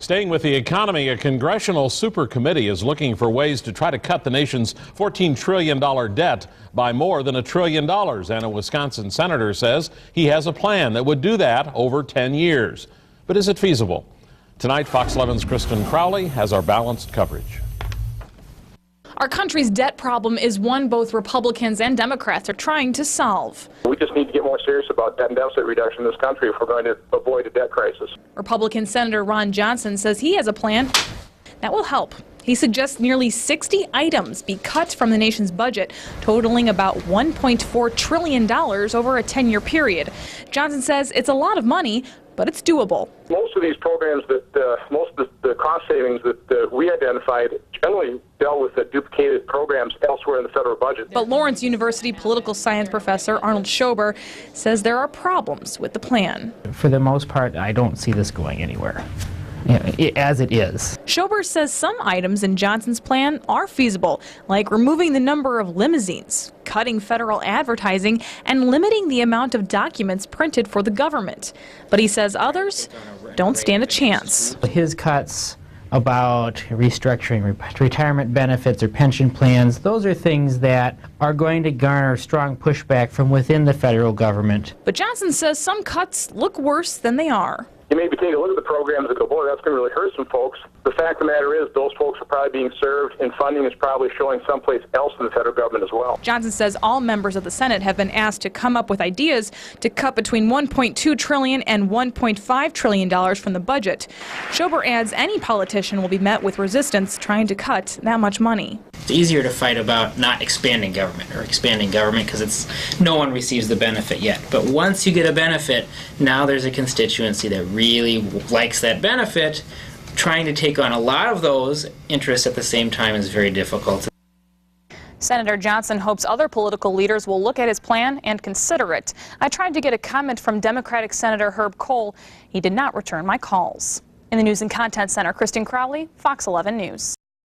Staying with the economy, a congressional super committee is looking for ways to try to cut the nation's $14 trillion debt by more than $1 trillion. And a Wisconsin senator says he has a plan that would do that over 10 years. But is it feasible? Tonight, Fox 11's Kristen Crowley has our balanced coverage. Our country's debt problem is one both Republicans and Democrats are trying to solve. We just need to get more serious about debt and deficit reduction in this country if we're going to avoid a debt crisis. Republican Senator Ron Johnson says he has a plan that will help. He suggests nearly 60 items be cut from the nation's budget, totaling about $1.4 trillion over a 10-year period. Johnson says it's a lot of money, but it's doable. Most of these programs most of the cost savings that we identified generally dealt with the duplicated programs elsewhere in the federal budget. But Lawrence University political science professor Arnold Schober says there are problems with the plan. For the most part, I don't see this going anywhere, as it is. Schober says some items in Johnson's plan are feasible, like removing the number of limousines, cutting federal advertising, and limiting the amount of documents printed for the government. But he says others don't stand a chance. His cuts about restructuring retirement benefits or pension plans, those are things that are going to garner strong pushback from within the federal government. But Johnson says some cuts look worse than they are. You maybe take a look at the programs and go, boy, that's going to really hurt some folks. The fact of the matter is those folks are probably being served, and funding is probably showing someplace else in the federal government as well. Johnson says all members of the Senate have been asked to come up with ideas to cut between $1.2 trillion and $1.5 trillion from the budget. Schober adds any politician will be met with resistance trying to cut that much money. It's easier to fight about not expanding government because no one receives the benefit yet. But once you get a benefit, now there's a constituency that really likes that benefit. Trying to take on a lot of those interests at the same time is very difficult. Senator Johnson hopes other political leaders will look at his plan and consider it. I tried to get a comment from Democratic Senator Herb Kohl. He did not return my calls. In the News and Content Center, Kristen Crowley, Fox 11 News.